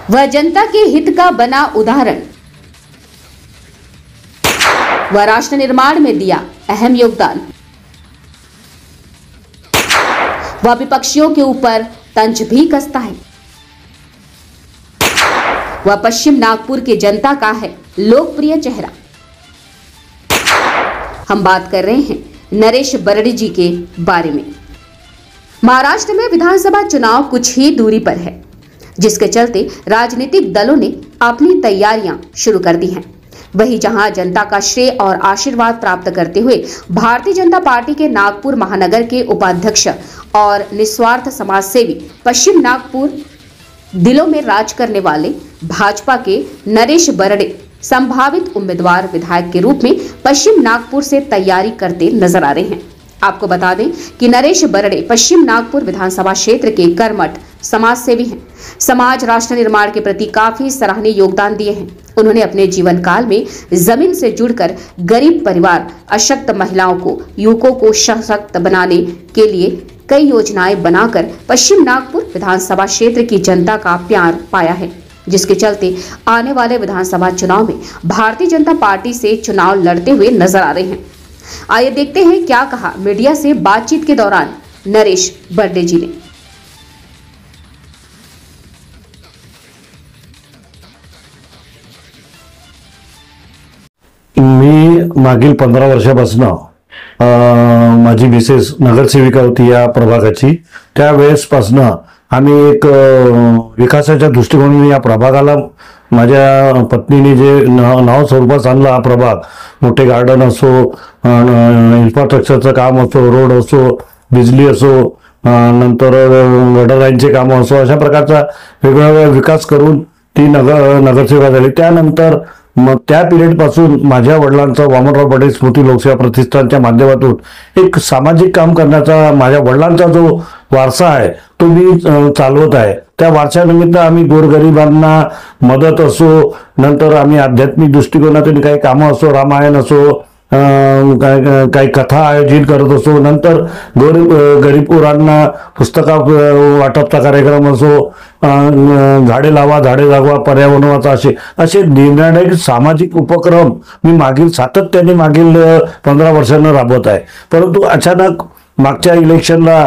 वह जनता के हित का बना उदाहरण, वह राष्ट्र निर्माण में दिया अहम योगदान, वह विपक्षियों के ऊपर तंज भी कसता है। वह पश्चिम नागपुर के जनता का है लोकप्रिय चेहरा। हम बात कर रहे हैं नरेश बरड़े जी के बारे में। महाराष्ट्र में विधानसभा चुनाव कुछ ही दूरी पर है, जिसके चलते राजनीतिक दलों ने अपनी तैयारियां शुरू कर दी हैं। वहीं जहां जनता का श्रेय और आशीर्वाद प्राप्त करते हुए भारतीय जनता पार्टी के नागपुर महानगर के उपाध्यक्ष और निस्वार्थ समाजसेवी, पश्चिम नागपुर दिलों में राज करने वाले भाजपा के नरेश बरड़े संभावित उम्मीदवार विधायक के रूप में पश्चिम नागपुर से तैयारी करते नजर आ रहे हैं। आपको बता दें कि नरेश बरड़े पश्चिम नागपुर विधानसभा क्षेत्र के कर्मठ समाज सेवी हैं। समाज राष्ट्र निर्माण के प्रति काफी सराहनीय योगदान दिए हैं। उन्होंने अपने जीवन काल में जमीन से जुड़कर गरीब परिवार, अशक्त महिलाओं को, युवकों को सशक्त बनाने के लिए कई योजनाएं बनाकर पश्चिम नागपुर विधानसभा क्षेत्र की जनता का प्यार पाया है, जिसके चलते आने वाले विधानसभा चुनाव में भारतीय जनता पार्टी से चुनाव लड़ते हुए नजर आ रहे हैं। आइए देखते हैं क्या कहा मीडिया से बातचीत के दौरान नरेश बरड़े जी ने। मी मागील 15 वर्षापासून माझी मिसेस नगरसेविका होती या प्रभागाची। त्यावेळेसपासून आम्ही एक विकासाच्या दृष्टिकोनाने या प्रभागाला माझ्या पत्नीने जे नाव स्वरूपात आणलं, हा प्रभाग मोठे गार्डन असो, इन्फ्रास्ट्रक्चरचं काम असो, रोड असो, बिजली असो, नंतर गटर लाईनचे काम असो, अशा प्रकारचा वेगवेगळा विकास करून ती नगरसेविका झाली। त्यानंतर मग त्या पिरियड पासून माझ्या वडिलांचा वामनराव बडे स्मृती लोकसेवा प्रतिष्ठानच्या माध्यमातून एक सामाजिक काम करण्याचा माझ्या वडिलांचा जो वारसा आहे तो मी चालवत आहे। त्या वारशानिमित्त आम्ही गोरगरिबांना मदत असो, नंतर आम्ही आध्यात्मिक दृष्टिकोनातून काही कामं असो, रामायण असो, काही कथा आयोजित करत असो, नंतर गरीब पोरांना पुस्तका वाटपचा कार्यक्रम असो, झाडे लावा झाडे जगवा पर्यावरणाचा, असे निर्णायक सामाजिक उपक्रम मी सातत्याने मागील 15 वर्षांना राबवत आहे। परंतु अचानक मागच्या इलेक्शनला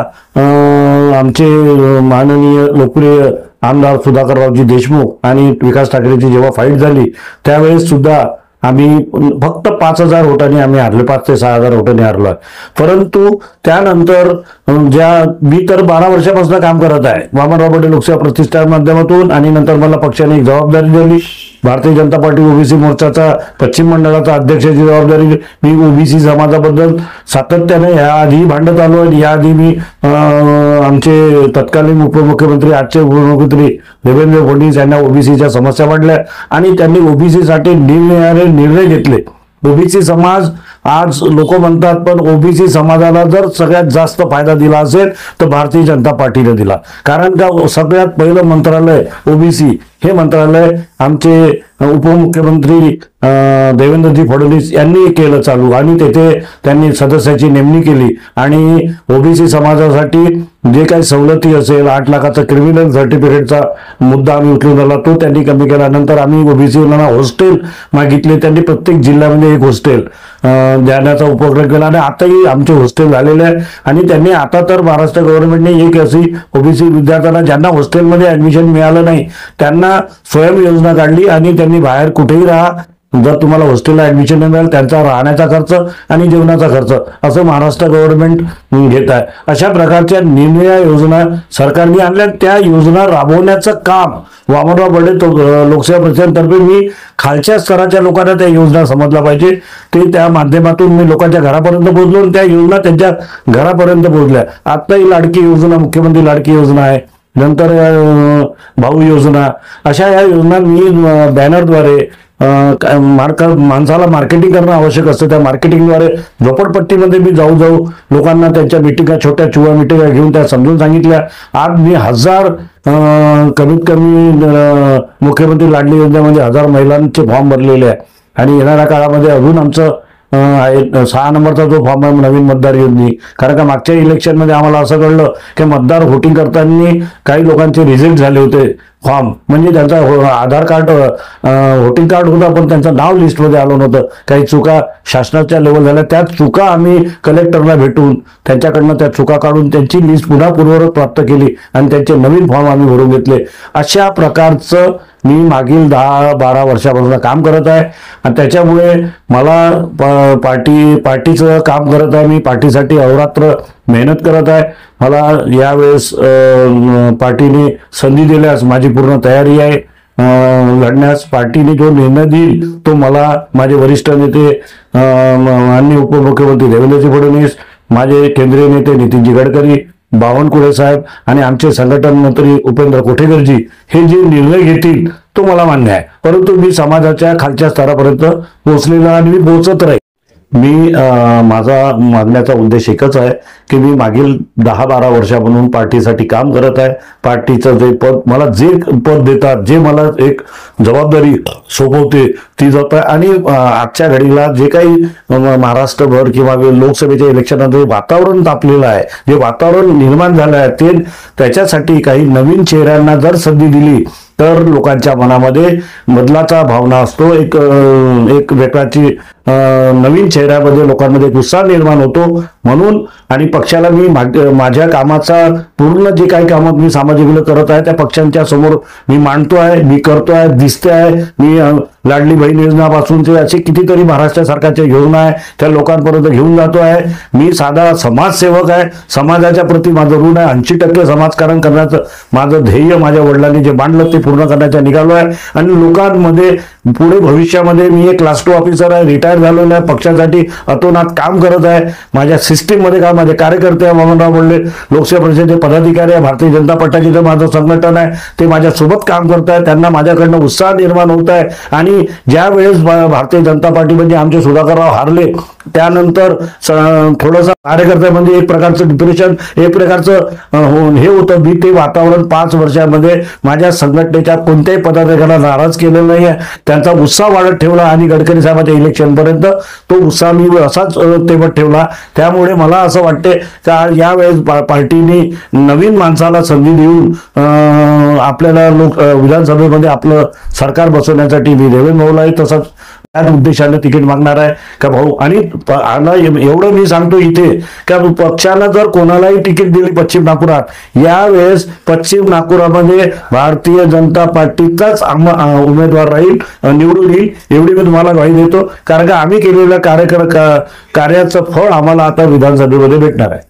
आमचे माननीय लोकप्रिय आमदार सुधाकररावजी देशमुख आणि विकास ठाकरेची जेव्हा फाईट झाली, त्यावेळेस सुद्धा आम्ही फक्त 5,000 वोटांनी आम्ही हारलो, 5 ते 6,000 वोटांनी हारलो। परंतु त्यानंतर मी तर 12 वर्षापासून काम करत आहे वामनराव बडे लोकसेवा प्रतिष्ठान माध्यमातून, आणि नंतर मला पक्षाने एक जबाबदारी दिली, भारतीय जनता पार्टी ओबीसी मोर्चाचा पश्चिम मंडळाचा अध्यक्षाची जबाबदारी। मी ओबीसी समाजाबद्दल सातत्याने याआधी भांडत आलो आणि याआधी मी आमचे तत्कालीन उपमुख्यमंत्री, आजचे उपमुख्यमंत्री देवेंद्र फडणवीस यांना ओबीसीच्या समस्या वाढल्या आणि त्यांनी ओबीसी साठी निर्णय घेतले। ओबीसी समाज आज लोक म्हणतात, पण ओबीसी समाजाला जर सगळ्यात जास्त फायदा दिला असेल तर भारतीय जनता पार्टीने दिला। कारण का सगळ्यात पहिलं मंत्रालय ओबीसी हे मंत्रालय आमचे उपमुख्यमंत्री देवेंद्रजी फडणवीस यांनी केलं चालू, आणि तेथे त्यांनी सदस्याची नेमणी केली आणि ओबीसी समाजासाठी जे काही सवलती असेल, 8 लाखाचा क्रिमिनल सर्टिफिकेटचा मुद्दा आम्ही उचलून आला, तो त्यांनी कमी केला। नंतर आम्ही ओबीसीला हॉस्टेल मागितले, त्यांनी प्रत्येक जिल्ह्यामध्ये एक हॉस्टेल देण्याचा उपक्रम केला आणि आताही आमचे हॉस्टेल झालेले आहे। आणि त्यांनी आता तर महाराष्ट्र गव्हर्नमेंटने एक अशी ओबीसी विद्यार्थ्यांना ज्यांना हॉस्टेलमध्ये ऍडमिशन मिळालं नाही त्यांना स्वयं योजना काढली आणि त्यांनी बाहेर कुठेही राहा, जर तुम्हाला हॉस्टेलला ऍडमिशन नाही मिळालं त्यांचा राहण्याचा खर्च आणि जेवणाचा खर्च असं महाराष्ट्र गव्हर्नमेंट घेत आहे। अशा प्रकारच्या निर्णय योजना सरकारने आणल्या, त्या योजना राबवण्याचं काम वामनराव बडे लोकसेवा प्रतिष्ठानतर्फे मी खालच्या स्तराच्या लोकांना त्या योजना समजल्या पाहिजे, ते त्या माध्यमातून मी लोकांच्या घरापर्यंत पोहोचलो आणि त्या योजना त्यांच्या घरापर्यंत पोहोचल्या। आता ही लाडकी योजना, मुख्यमंत्री लाडकी योजना आहे, नंतर भाऊ योजना, अशा या योजना मी बॅनरद्वारे माणसाला मार्केटिंग करणं आवश्यक असतं। त्या मार्केटिंगद्वारे झोपडपट्टीमध्ये मी जाऊ लोकांना त्यांच्या मिटिंगा, छोट्या चुवा मिटिंगा घेऊन त्या समजून सांगितल्या। आज मी 1000 कमीत कमी मुख्यमंत्री लाडली योजनेमध्ये 1000 महिलांचे फॉर्म भरलेले आहे आणि येणाऱ्या काळामध्ये अजून आमचं 6 नंबरचा जो फॉर्म आहे नवीन मतदार योजने, कारण का मागच्या इलेक्शनमध्ये आम्हाला असं कळलं की मतदार व्होटिंग करताना काही लोकांचे रिजेक्ट झाले होते, फॉर्म म्हणजे त्यांचा आधार कार्ड व्होटिंग कार्ड होता पण त्यांचं नाव लिस्टमध्ये आलं नव्हतं. काही चुका शासनाच्या लेवल झाल्या, त्या चुका आम्ही कलेक्टरला भेटून त्यांच्याकडनं त्या चुका काढून त्यांची लिस्ट पुन्हा पूर्ववत प्राप्त केली आणि त्यांचे नवीन फॉर्म आम्ही भरून घेतले. अशा प्रकारचं मी मागील 10-12 वर्षापासून काम करत आहे आणि त्याच्यामुळे मला पार्टीचं काम करत आहे. मी पार्टीसाठी अहोरात्र मेहनत करत आहे. मला यावेळेस पार्टीने संधी दिल्यास माझी पूर्ण तयारी आहे लढण्यास. पार्टीने जो निर्णय देईल तो मला माझे वरिष्ठ नेते माननीय उपमुख्यमंत्री देवेंद्रजी फडणवीस, माझे केंद्रीय नेते नितीनजी गडकरी, बावनकुळे साहेब आणि आमचे संघटन मंत्री उपेंद्र कोठेकरजी हे जे निर्णय घेतील तो मला मान्य आहे. परंतु मी समाजाच्या खालच्या स्तरापर्यंत पोहोचलेला आणि मी पोहोचत राहील. मी माझा मागण्याचा उद्देश एकच आहे की मी मागील 10-12 वर्षापासून पार्टीसाठी काम करत आहे. पार्टीचं जे पद मला जे पद देतात, जे मला एक जबाबदारी सोपवते ती जात आहे. आणि आजच्या घडीला जे काही महाराष्ट्रभर किंवा लोकसभेच्या इलेक्शनमध्ये वातावरण तापलेलं आहे, जे वातावरण निर्माण झालं आहे, ते त्याच्यासाठी काही नवीन चेहऱ्यांना जर संधी दिली तर लोकांच्या मनामध्ये बदलाचा भावना असतो. एक प्रकारची नवीन चेहऱ्यामध्ये लोकांमध्ये उत्साह निर्माण होतो. म्हणून आणि पक्षाला मी माझ्या कामाचा पूर्ण जे काही कामात मी सामाजिक करत आहे त्या पक्षांच्या समोर मी मांडतो आहे, मी करतो आहे, दिसते आहे. मी लाडली बहीण योजनापासूनचे असे कितीतरी महाराष्ट्र सरकारच्या योजना आहे त्या लोकांपर्यंत घेऊन जातो आहे. मी साधा समाजसेवक आहे. समाजाच्या प्रती माझं ऋण आहे. 80% समाजकारण करण्याचं माझं ध्येय माझ्या वडिलांनी जे मांडलं ते पूर्ण करण्याचा निघालो आहे. आणि लोकांमध्ये पुढे भविष्यामध्ये मी एक क्लास 2 ऑफिसर आहे, रिटायर झालेलो आहे, पक्षासाठी अतोनात काम करत आहे. माझ्या सिस्टीम मध्ये काय माझे कार्यकर्ते आहे, वामनराव बोलले लोकसेवा परिषदेचे पदाधिकारी आहे, भारतीय जनता पक्षाचे जे माझं संघटन आहे ते माझ्यासोबत काम करत आहे. त्यांना माझ्याकडनं उत्साह निर्माण होत आहे. आणि ज्या वेळेस भारतीय जनता पार्टीमध्ये आमचे सुधाकरराव हारले त्यानंतर थोडंसं कार्यकर्त्यामध्ये एक प्रकारचं डिप्रेशन, एक प्रकारचं हे होतं. मी ते वातावरण 5 वर्षामध्ये माझ्या संघटनेच्या कोणत्याही पदाधिकाऱ्याला नाराज केलेलं नाही आहे. त्यांचा उत्साह वाढत ठेवला आणि गडकरी साहेबांच्या इलेक्शन पर्यंत तो उत्साह मी असाच तेवत ठेवला. त्यामुळे मला असं वाटते की यावेळेस पार्टीने नवीन माणसाला संधी देऊन आपल्याला विधानसभेमध्ये आपलं सरकार बसवण्यासाठी मी देवेंद्र भाऊलाही तसंच त्याच उद्देशाने तिकीट मागणार आहे का भाऊ. आणि एवढं मी सांगतो इथे का पक्षानं जर कोणालाही तिकीट दिली पश्चिम नागपुरात, यावेळेस पश्चिम नागपुरामध्ये भारतीय जनता पार्टीचाच उमेदवार राहील, निवडून येईल एवढी मी तुम्हाला ग्वाही देतो. कारण का आम्ही केलेल्या कार्याचं फळ आम्हाला आता विधानसभेमध्ये भेटणार आहे.